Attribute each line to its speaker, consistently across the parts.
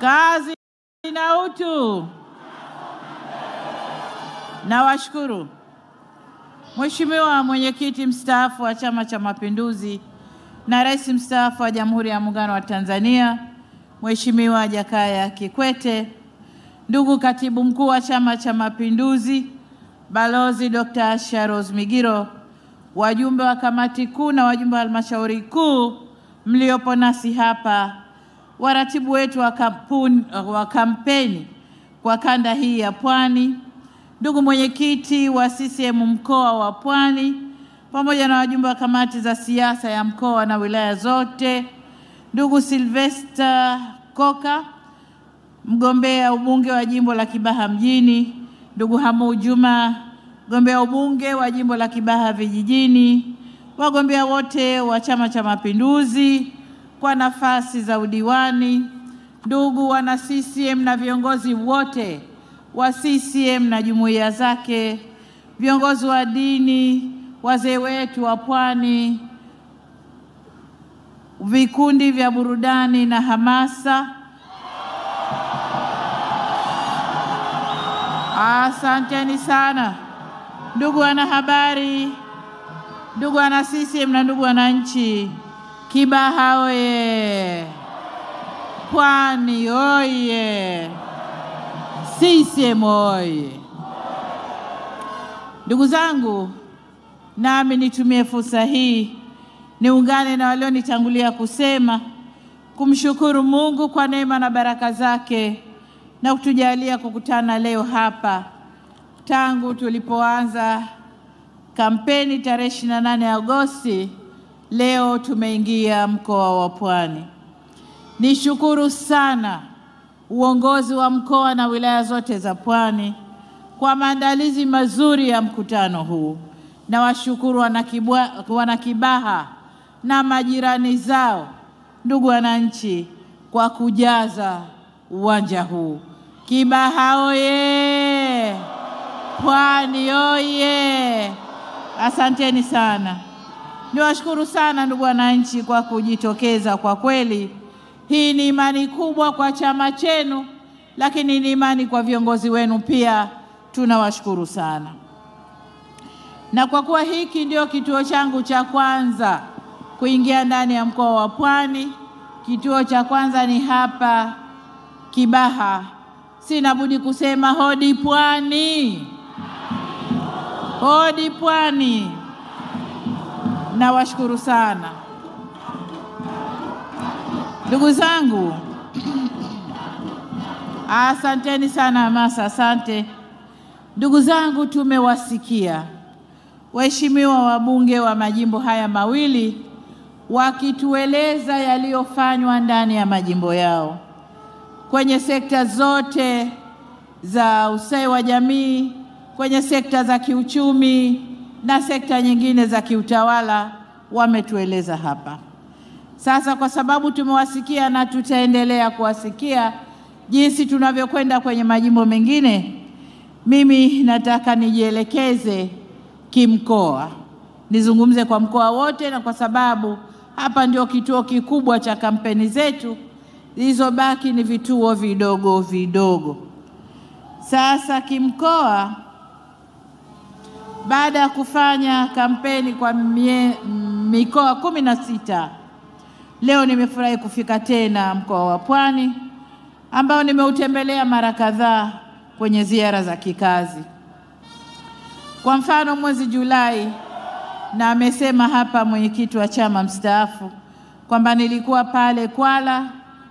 Speaker 1: Kazi na utu. Nawashukuru. Mheshimiwa Mwenyekiti mstaafu wa Chama cha Mapinduzi na Rais mstaafu wa Jamhuri ya Muungano wa Tanzania, Mheshimiwa Jakaya Kikwete, ndugu Katibu Mkuu wa Chama cha Mapinduzi, Balozi Dr. Asha Rose Migiro, wajumbe wa kamati kuu na wajumbe wa halmashauri kuu mliopo nasi hapa, waratibu wetu wa kampeni kwa kanda hii ya Pwani, ndugu mwenyekiti wa CCM mkoa wa Pwani, pamoja na wajumbe wa kamati za siasa ya mkoa na wilaya zote, ndugu Sylvester Koka, mgombea ubunge wa jimbo la Kibaha mjini, ndugu Hamu Juma, mgombea ubunge wa jimbo la Kibaha vijijini, wagombea wote wa Chama cha Mapinduzi kwa nafasi za udiwani, ndugu wana CCM na viongozi wote wa CCM na jumuiya zake, viongozi wa dini, wazee wetu wa Pwani, vikundi vya burudani na hamasa, asanteni sana. Ndugu wanahabari, ndugu wana CCM na ndugu wananchi, Kibaha oye! Pwani oye! CCM oye! Ndugu zangu, nami nitumie fursa hii niungane na walionitangulia kusema kumshukuru Mungu kwa neema na baraka zake na kutujalia kukutana leo hapa. Tangu tulipoanza kampeni tarehe 28 Agosti, leo tumeingia mkoa wa Pwani. Nishukuru sana uongozi wa mkoa na wilaya zote za Pwani kwa maandalizi mazuri ya mkutano huu. Na washukuru wanakibaha na majirani zao, ndugu wananchi, kwa kujaza uwanja huu. Kibaha oye! Pwani oye! Asanteni sana. Niwashukuru sana ndugu wananchi kwa kujitokeza. Kwa kweli hii ni imani kubwa kwa chama chenu, lakini ni imani kwa viongozi wenu pia. Tunawashukuru sana. Na kwa kuwa hiki ndio kituo changu cha kwanza kuingia ndani ya mkoa wa Pwani, kituo cha kwanza ni hapa Kibaha, sina budi kusema hodi Pwani! Hodi Pwani! Nawashukuru sana. Ndugu zangu, asanteni sana hamasa, asante. Ndugu zangu, tumewasikia waheshimiwa wabunge wa majimbo haya mawili wakitueleza yaliyofanywa ndani ya majimbo yao kwenye sekta zote za ustawi wa jamii, kwenye sekta za kiuchumi na sekta nyingine za kiutawala. Wametueleza hapa. Sasa kwa sababu tumewasikia na tutaendelea kuwasikia jinsi tunavyokwenda kwenye majimbo mengine, mimi nataka nijielekeze kimkoa. Nizungumze kwa mkoa wote, na kwa sababu hapa ndio kituo kikubwa cha kampeni zetu, zilizobaki ni vituo vidogo vidogo. Sasa kimkoa, baada ya kufanya kampeni kwa mikoa 16, leo nimefurahi kufika tena mkoa wa Pwani ambao nimeutembelea mara kadhaa kwenye ziara za kikazi. Kwa mfano mwezi Julai, na amesema hapa mwenyekiti wa chama mstaafu kwamba nilikuwa pale Kwala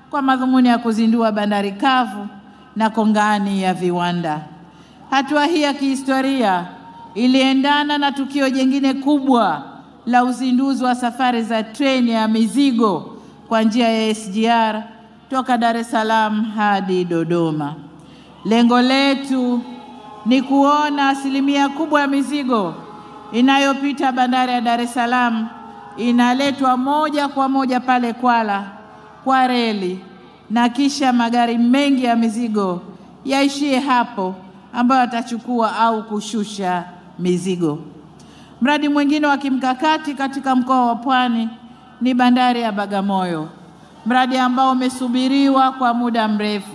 Speaker 1: kwa madhumuni ya kuzindua bandari kavu na kongani ya viwanda. Hatua hii ya kihistoria iliendana na tukio jingine kubwa la uzinduzi wa safari za treni ya mizigo kwa njia ya SGR toka Dar es Salaam hadi Dodoma. Lengo letu ni kuona asilimia kubwa ya mizigo inayopita bandari ya Dar es Salaam inaletwa moja kwa moja pale Kwala kwa reli, na kisha magari mengi ya mizigo yaishie hapo ambayo atachukua au kushusha mizigo. Mradi mwingine wa kimkakati katika mkoa wa Pwani ni bandari ya Bagamoyo. mradi ambao umesubiriwa kwa muda mrefu.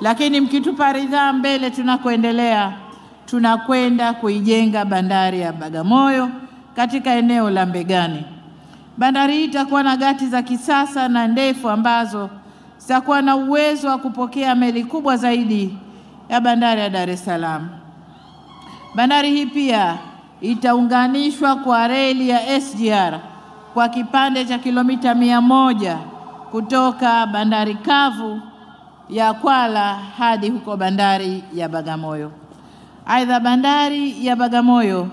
Speaker 1: Lakini mkitupa ridhaa mbele tunakoendelea, tunakwenda kuijenga bandari ya Bagamoyo katika eneo la Mbegani. Bandari hii itakuwa na gati za kisasa na ndefu ambazo zitakuwa na uwezo wa kupokea meli kubwa zaidi ya bandari ya Dar es Salaam. Bandari hii pia itaunganishwa kwa reli ya SGR kwa kipande cha kilomita 100 kutoka bandari kavu ya Kwala hadi huko bandari ya Bagamoyo. Aidha, bandari ya Bagamoyo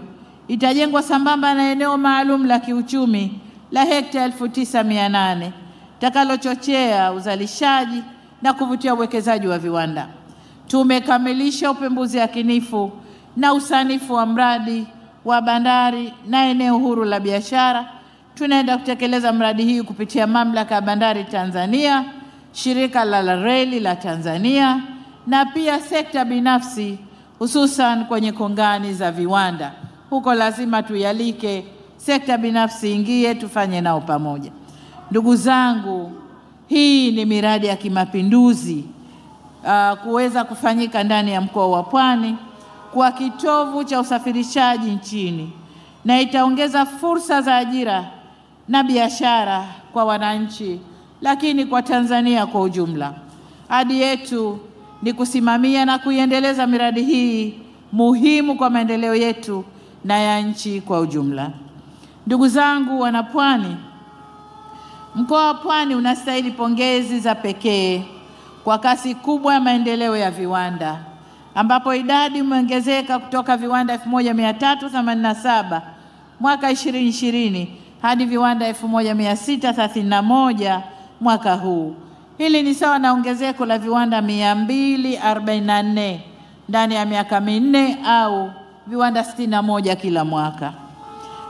Speaker 1: itajengwa sambamba na eneo maalum la kiuchumi la hekta 9,800 takalochochea uzalishaji na kuvutia uwekezaji wa viwanda. Tumekamilisha upembuzi yakinifu na usanifu wa mradi wa bandari na eneo huru la biashara. Tunaenda kutekeleza mradi hii kupitia Mamlaka ya Bandari Tanzania, Shirika la Reli la Tanzania na pia sekta binafsi, hususan kwenye kongani za viwanda. Huko lazima tuyalike, sekta binafsi ingie, tufanye nao pamoja. Ndugu zangu, hii ni miradi ya kimapinduzi kuweza kufanyika ndani ya mkoa wa Pwani kwa kitovu cha usafirishaji nchini, na itaongeza fursa za ajira na biashara kwa wananchi, lakini kwa Tanzania kwa ujumla. Ahadi yetu ni kusimamia na kuiendeleza miradi hii muhimu kwa maendeleo yetu na ya nchi kwa ujumla. Ndugu zangu wanapwani, mkoa wa Pwani unastahili pongezi za pekee kwa kasi kubwa ya maendeleo ya viwanda, ambapo idadi imeongezeka kutoka viwanda 1387 mwaka 2020 hadi viwanda 1631 mwaka huu. Hili ni sawa na ongezeko la viwanda 244 ndani ya miaka minne au viwanda 61 kila mwaka.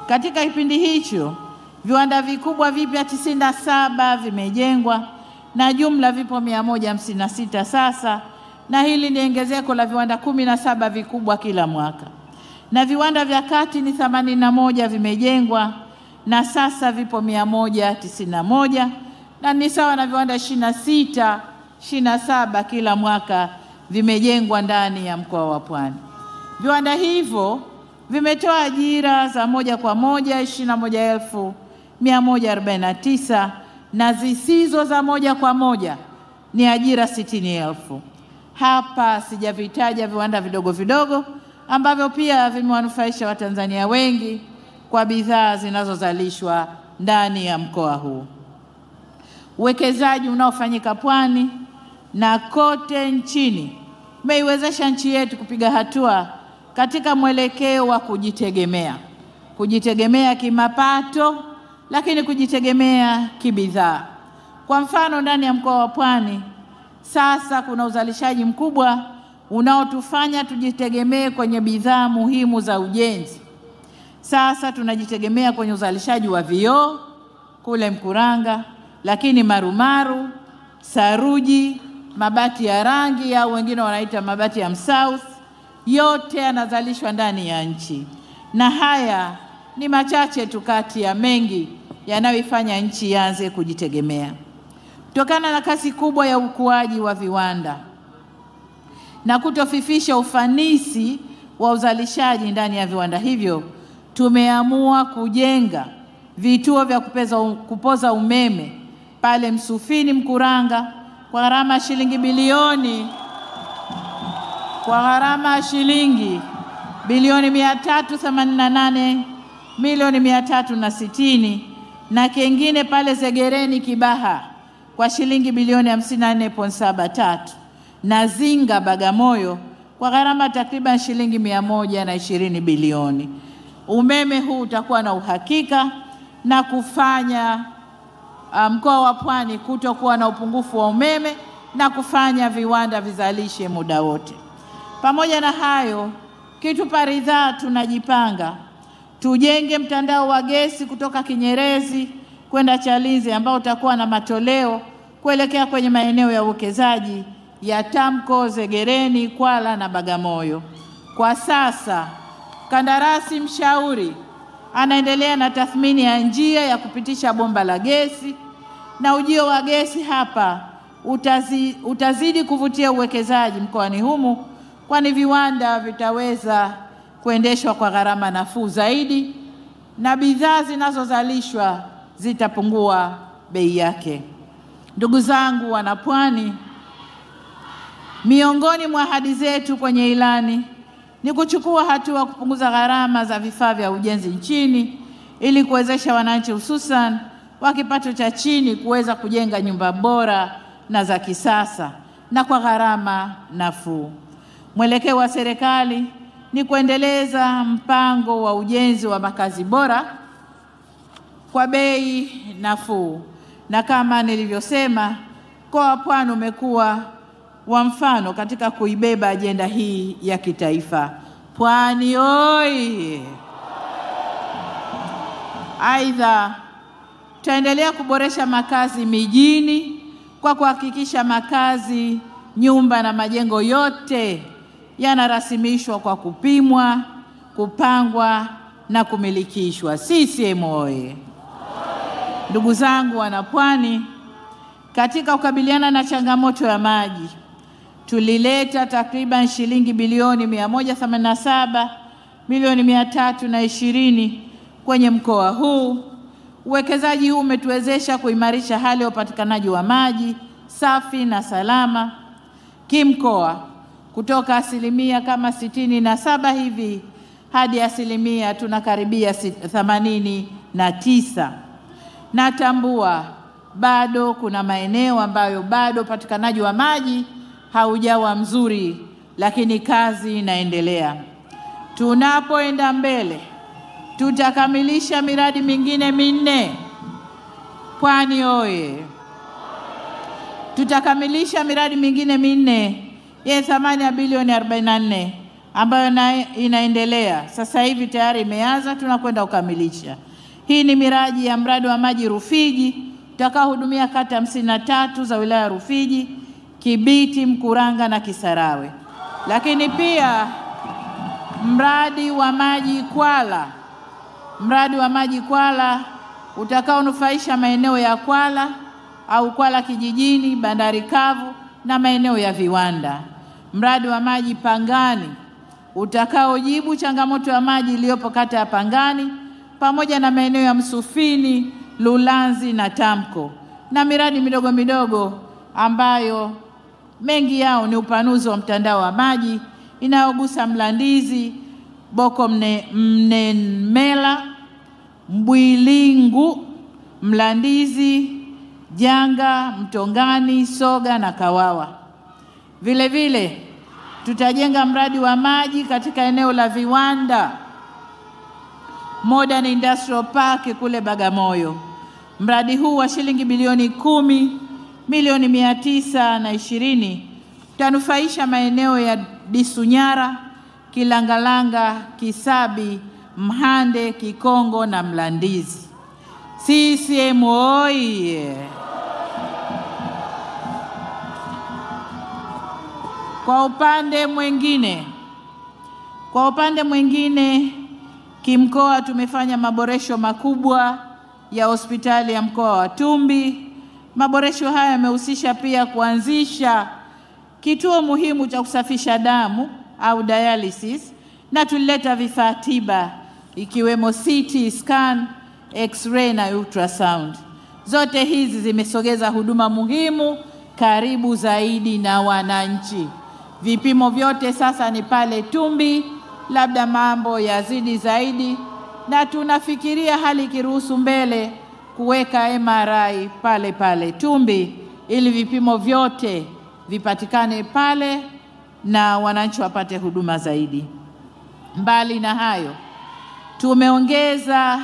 Speaker 1: Katika kipindi hicho, viwanda vikubwa vipya 97 vimejengwa na jumla vipo 156 sasa, na hili ni ongezeko la viwanda 17 vikubwa kila mwaka. Na viwanda vya kati ni 81 vimejengwa na sasa vipo 191, na ni sawa na viwanda 27 kila mwaka vimejengwa ndani ya mkoa wa Pwani. Viwanda hivyo vimetoa ajira za moja kwa moja 21,149 na zisizo za moja kwa moja ni ajira 60,000. Hapa sijavitaja viwanda vidogo vidogo ambavyo pia vimewanufaisha Watanzania wengi kwa bidhaa zinazozalishwa ndani ya mkoa huu. Uwekezaji unaofanyika Pwani na kote nchini umeiwezesha nchi yetu kupiga hatua katika mwelekeo wa kujitegemea kimapato, lakini kujitegemea kibidhaa. Kwa mfano, ndani ya mkoa wa Pwani sasa kuna uzalishaji mkubwa unaotufanya tujitegemee kwenye bidhaa muhimu za ujenzi. Sasa tunajitegemea kwenye uzalishaji wa vioo kule Mkuranga, lakini marumaru, saruji, mabati ya rangi au wengine wanaita mabati ya msouth, yote yanazalishwa ndani ya nchi. Na haya ni machache tu kati ya mengi yanayoifanya nchi ianze kujitegemea. Kutokana na kasi kubwa ya ukuaji wa viwanda na kutofifisha ufanisi wa uzalishaji ndani ya viwanda hivyo, tumeamua kujenga vituo vya kupoza umeme pale Msufini Mkuranga kwa gharama ya shilingi bilioni 388,360,000, na kengine pale Zegereni Kibaha kwa shilingi bilioni 54.73, na Zinga Bagamoyo kwa gharama takriban shilingi 120 bilioni. Umeme huu utakuwa na uhakika na kufanya mkoa wa Pwani kutokuwa na upungufu wa umeme na kufanya viwanda vizalishe muda wote. Pamoja na hayo, kitupa ridhaa tunajipanga tujenge mtandao wa gesi kutoka Kinyerezi kwenda Chalinze ambao utakuwa na matoleo kuelekea kwenye maeneo ya uwekezaji ya Tamko, Zegereni, Kwala na Bagamoyo. Kwa sasa kandarasi mshauri anaendelea na tathmini ya njia ya kupitisha bomba la gesi na ujio wa gesi hapa utazidi kuvutia uwekezaji mkoani humu, kwani viwanda vitaweza kuendeshwa kwa gharama nafuu zaidi na bidhaa zinazozalishwa zitapungua bei yake. Ndugu zangu wanapwani, miongoni mwa ahadi zetu kwenye ilani ni kuchukua hatua kupunguza gharama za vifaa vya ujenzi nchini ili kuwezesha wananchi hususan wa kipato cha chini kuweza kujenga nyumba bora na za kisasa na kwa gharama nafuu. Mwelekeo wa serikali ni kuendeleza mpango wa ujenzi wa makazi bora kwa bei nafuu, na kama nilivyosema, mkoa wa Pwani umekuwa wa mfano katika kuibeba ajenda hii ya kitaifa. Pwani oi! Aidha, tutaendelea kuboresha makazi mijini kwa kuhakikisha makazi, nyumba na majengo yote yanarasimishwa kwa kupimwa, kupangwa na kumilikishwa. CCM oye! Ndugu zangu wanapwani, katika kukabiliana na changamoto ya maji, tulileta takriban shilingi bilioni 187 milioni 320 kwenye mkoa huu. Uwekezaji huu umetuwezesha kuimarisha hali ya upatikanaji wa maji safi na salama kimkoa kutoka asilimia kama 67 hivi hadi asilimia tunakaribia 89. Natambua bado kuna maeneo ambayo bado upatikanaji wa maji haujawa mzuri, lakini kazi inaendelea. Tunapoenda mbele, tutakamilisha miradi mingine minne. Pwani oye! Tutakamilisha miradi mingine minne yenye thamani ya bilioni 44 ambayo inaendelea. Sasa hivi tayari imeanza, tunakwenda kukamilisha. Hii ni miradi ya mradi wa maji Rufiji utakaohudumia kata 53 za wilaya ya Rufiji, Kibiti, Mkuranga na Kisarawe. Lakini pia mradi wa maji Kwala. Mradi wa maji Kwala utakaonufaisha maeneo ya Kwala au Kwala kijijini, bandari kavu na maeneo ya viwanda. Mradi wa maji Pangani utakaojibu changamoto ya maji iliyopo kata ya Pangani pamoja na maeneo ya Msufini, Lulanzi na Tamko, na miradi midogo midogo ambayo mengi yao ni upanuzi wa mtandao wa maji inayogusa Mlandizi, Boko Mnemela, Mbwilingu, Mlandizi, Janga, Mtongani, Soga na Kawawa. Vile vile tutajenga mradi wa maji katika eneo la viwanda Modern Industrial Park kule Bagamoyo. Mradi huu wa shilingi bilioni 10 milioni 920 utanufaisha maeneo ya Disunyara, Kilangalanga, Kisabi, Mhande, Kikongo na Mlandizi. CCM oye! Kwa upande mwingine kimkoa tumefanya maboresho makubwa ya hospitali ya mkoa wa Tumbi. Maboresho haya yamehusisha pia kuanzisha kituo muhimu cha kusafisha damu au dialysis, na tulileta vifaa tiba ikiwemo CT scan, X-ray na ultrasound. Zote hizi zimesogeza huduma muhimu karibu zaidi na wananchi. Vipimo vyote sasa ni pale Tumbi, labda mambo yazidi zaidi, na tunafikiria hali ikiruhusu mbele kuweka MRI pale pale Tumbi ili vipimo vyote vipatikane pale na wananchi wapate huduma zaidi. Mbali na hayo, tumeongeza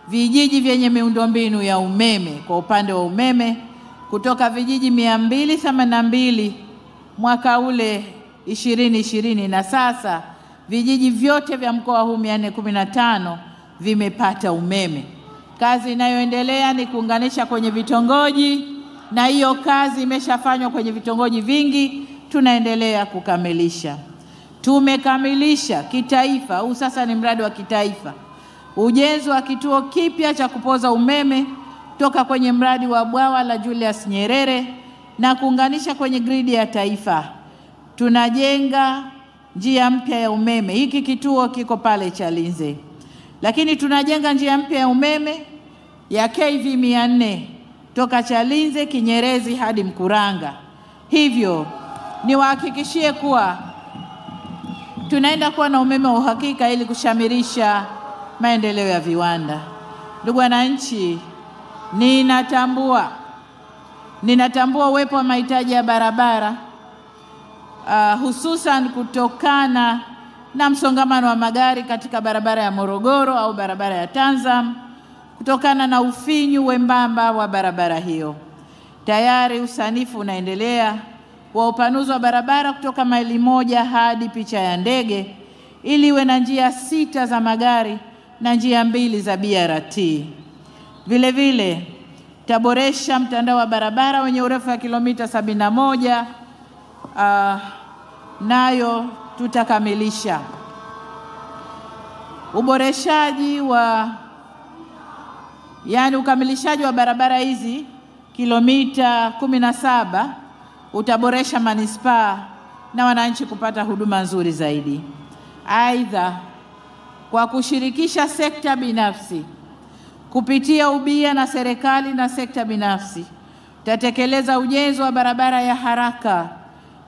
Speaker 1: vijiji vyenye miundombinu ya umeme kwa upande wa umeme kutoka vijiji 282 mwaka ule 2020 na sasa vijiji vyote vya mkoa huu 415 vimepata umeme. Kazi inayoendelea ni kuunganisha kwenye vitongoji, na hiyo kazi imeshafanywa kwenye vitongoji vingi, tunaendelea kukamilisha. Tumekamilisha kitaifa, huu sasa ni mradi wa kitaifa, ujenzi wa kituo kipya cha kupoza umeme kutoka kwenye mradi wa bwawa la Julius Nyerere na kuunganisha kwenye gridi ya taifa. Tunajenga njia mpya ya umeme. Hiki kituo kiko pale Chalinze. Lakini tunajenga njia mpya ya umeme ya KV 400 toka Chalinze, Kinyerezi hadi Mkuranga. Hivyo niwahakikishie kuwa tunaenda kuwa na umeme wa uhakika ili kushamirisha maendeleo ya viwanda. Ndugu wananchi, ninatambua uwepo wa mahitaji ya barabara hususan kutokana na msongamano wa magari katika barabara ya Morogoro au barabara ya Tanzam, kutokana na ufinyu wembamba wa barabara hiyo. Tayari usanifu unaendelea wa upanuzi wa barabara kutoka maili 1 hadi picha ya ndege ili iwe na njia 6 za magari na njia 2 za BRT. Vile vile taboresha mtandao wa barabara wenye urefu wa kilomita 71, nayo tutakamilisha. Ukamilishaji wa barabara hizi kilomita 17 utaboresha manispaa na wananchi kupata huduma nzuri zaidi. Aidha, kwa kushirikisha sekta binafsi kupitia ubia na serikali na sekta binafsi, tutatekeleza ujenzi wa barabara ya haraka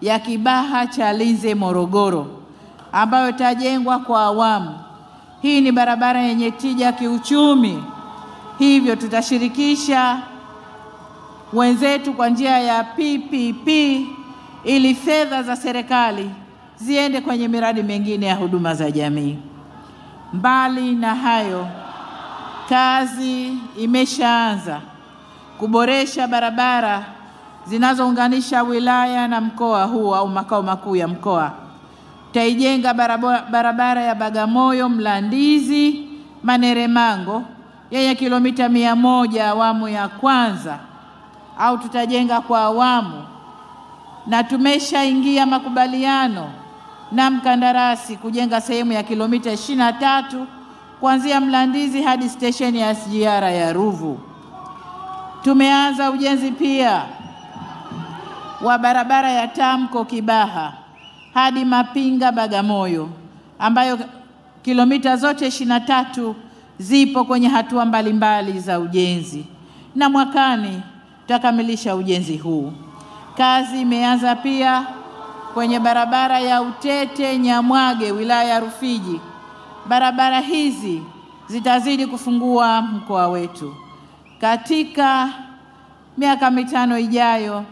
Speaker 1: ya Kibaha Chalinze Morogoro ambayo itajengwa kwa awamu. Hii ni barabara yenye tija kiuchumi. Hivyo tutashirikisha wenzetu kwa njia ya PPP ili fedha za serikali ziende kwenye miradi mingine ya huduma za jamii. Mbali na hayo, kazi imeshaanza kuboresha barabara zinazounganisha wilaya na mkoa huu au makao makuu ya mkoa. Tutaijenga barabara ya Bagamoyo Mlandizi Maneremango yenye kilomita 100 awamu ya kwanza, au tutajenga kwa awamu, na tumeshaingia makubaliano na mkandarasi kujenga sehemu ya kilomita 23 kuanzia Mlandizi hadi stesheni ya SGR ya Ruvu. Tumeanza ujenzi pia wa barabara ya Tamko Kibaha hadi Mapinga Bagamoyo ambayo kilomita zote 23 zipo kwenye hatua mbalimbali za ujenzi, na mwakani tutakamilisha ujenzi huu. Kazi imeanza pia kwenye barabara ya Utete Nyamwage wilaya ya Rufiji. Barabara hizi zitazidi kufungua mkoa wetu. Katika miaka 5 ijayo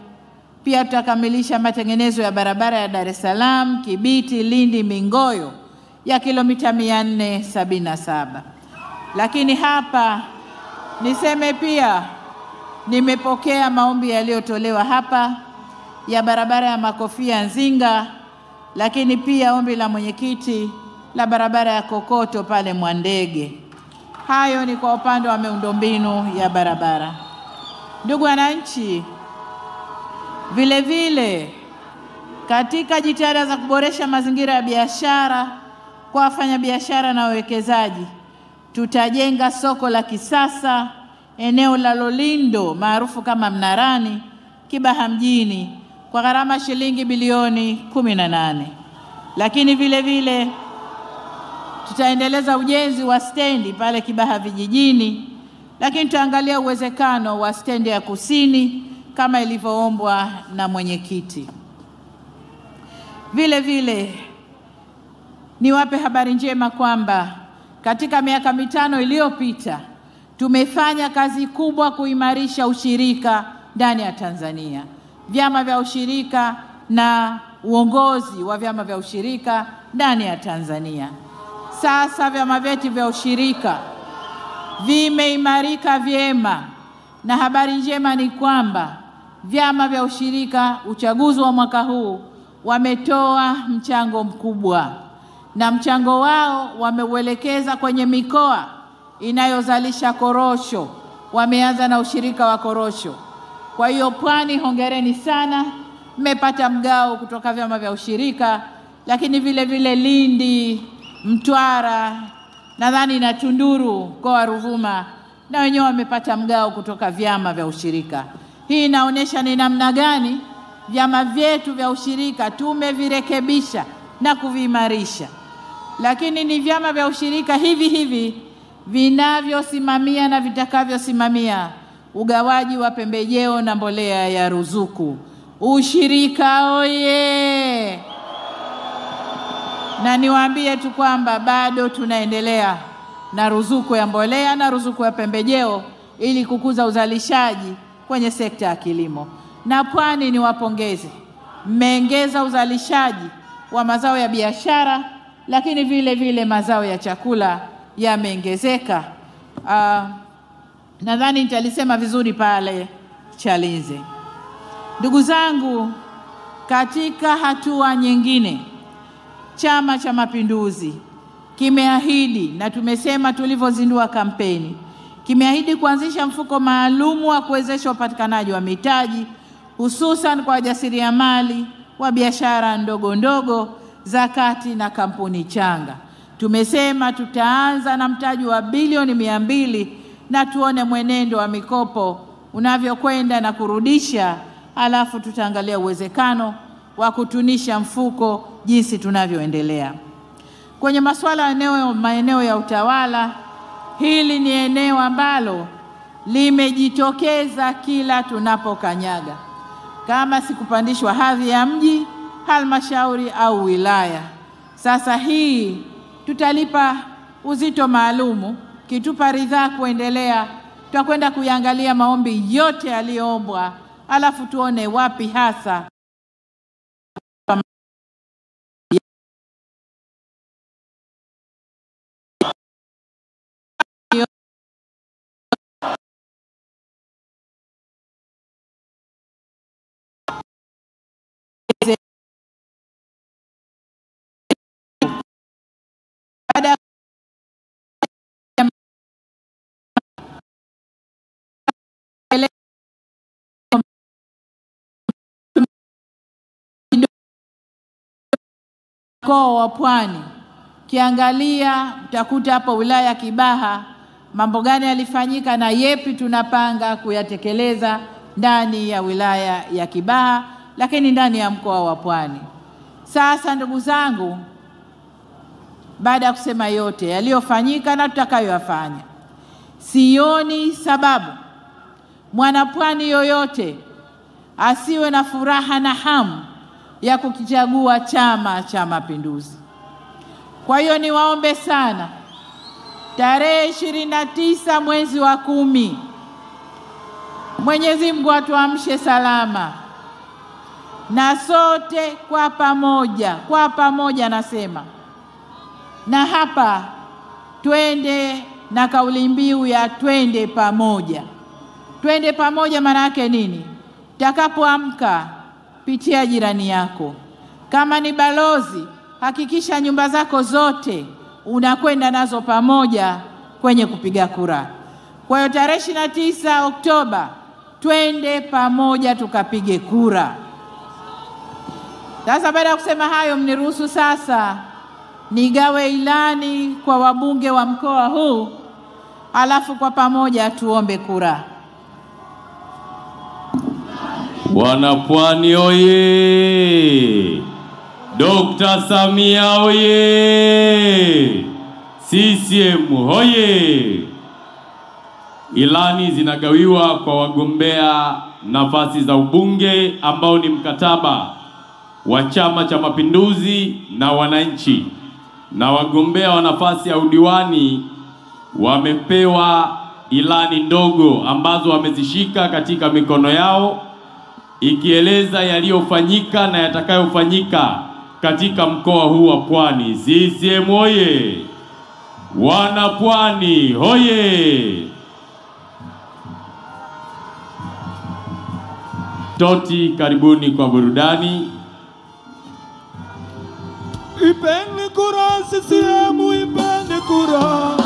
Speaker 1: pia tutakamilisha matengenezo ya barabara ya Dar es Salaam Kibiti Lindi Mingoyo ya kilomita 477. Lakini hapa niseme pia nimepokea maombi yaliyotolewa hapa ya barabara ya Makofia Nzinga, lakini pia ombi la mwenyekiti la barabara ya Kokoto pale Mwandege. Hayo ni kwa upande wa miundombinu ya barabara. Ndugu wananchi, vile vile katika jitihada za kuboresha mazingira ya biashara kwa wafanyabiashara na wawekezaji, tutajenga soko la kisasa eneo la Lolindo maarufu kama Mnarani Kibaha mjini kwa gharama shilingi bilioni 18. Lakini vile vile tutaendeleza ujenzi wa stendi pale Kibaha vijijini, lakini tutaangalia uwezekano wa stendi ya kusini kama ilivyoombwa na mwenyekiti. Vile vile niwape habari njema kwamba katika miaka 5 iliyopita tumefanya kazi kubwa kuimarisha ushirika ndani ya Tanzania. Vyama vya ushirika na uongozi wa vyama vya ushirika ndani ya Tanzania. Sasa vyama vyetu vya ushirika vimeimarika vyema, na habari njema ni kwamba vyama vya ushirika uchaguzi wa mwaka huu wametoa mchango mkubwa, na mchango wao wameuelekeza kwenye mikoa inayozalisha korosho. Wameanza na ushirika wa korosho. Kwa hiyo Pwani, hongereni sana, mmepata mgao kutoka vyama vya ushirika. Lakini vile vile Lindi, Mtwara, nadhani na Tunduru, mkoa wa Ruvuma na wenyewe wamepata mgao kutoka vyama vya ushirika. Hii inaonyesha ni namna gani vyama vyetu vya ushirika tumevirekebisha na kuviimarisha. Lakini ni vyama vya ushirika hivi hivi vinavyosimamia na vitakavyosimamia ugawaji wa pembejeo na mbolea ya ruzuku. Ushirika oye! Na niwaambie tu kwamba bado tunaendelea na ruzuku ya mbolea na ruzuku ya pembejeo ili kukuza uzalishaji kwenye sekta ya kilimo. Na Pwani niwapongeze, mmeongeza uzalishaji wa mazao ya biashara, lakini vile vile mazao ya chakula yameongezeka. Nadhani nitalisema vizuri pale Chalinze. Ndugu zangu, katika hatua nyingine, Chama cha Mapinduzi kimeahidi, na tumesema tulivyozindua kampeni, kimeahidi kuanzisha mfuko maalum wa kuwezesha upatikanaji wa mitaji hususan kwa wajasiriamali wa biashara ndogo ndogo za kati na kampuni changa. Tumesema tutaanza na mtaji wa bilioni 200 na tuone mwenendo wa mikopo unavyokwenda na kurudisha, alafu tutaangalia uwezekano wa kutunisha mfuko jinsi tunavyoendelea. Kwenye masuala ya maeneo ya utawala, hili ni eneo ambalo limejitokeza kila tunapokanyaga. Kama sikupandishwa hadhi ya mji, halmashauri au wilaya, sasa hii tutalipa uzito maalumu. Kitupa ridhaa kuendelea, tutakwenda kuangalia maombi yote yaliyoombwa, alafu tuone wapi hasa mkoa wa Pwani. Kiangalia utakuta hapo wilaya ya Kibaha mambo gani yalifanyika na yepi tunapanga kuyatekeleza ndani ya wilaya ya Kibaha, lakini ndani ya mkoa wa Pwani. Sasa ndugu zangu, baada ya kusema yote yaliyofanyika na tutakayoyafanya, sioni sababu mwanapwani yoyote asiwe na furaha na hamu ya kukichagua Chama cha Mapinduzi. Kwa hiyo niwaombe sana, tarehe 29 mwezi wa 10, Mwenyezi Mungu atuamshe salama, na sote kwa pamoja nasema, na hapa twende na kauli mbiu ya twende pamoja. Twende pamoja maana yake nini? Utakapoamka, pitia jirani yako. Kama ni balozi, hakikisha nyumba zako zote unakwenda nazo pamoja kwenye kupiga kura. Kwa hiyo tarehe 29 Oktoba twende pamoja tukapige kura. Sasa baada ya kusema hayo, mniruhusu sasa nigawe ilani kwa wabunge wa mkoa huu, alafu kwa pamoja tuombe kura.
Speaker 2: Wanapwani oye! Dr. Samia oye! CCM oye! Ilani zinagawiwa kwa wagombea nafasi za ubunge ambao ni mkataba wa Chama cha Mapinduzi na wananchi, na wagombea wa nafasi ya udiwani wamepewa ilani ndogo ambazo wamezishika katika mikono yao, ikieleza yaliyofanyika na yatakayofanyika katika mkoa huu wa Pwani. CCM oye! Wanapwani hoye! Toti, karibuni kwa burudani.
Speaker 3: Ipeni kura CCM, ipeni kura.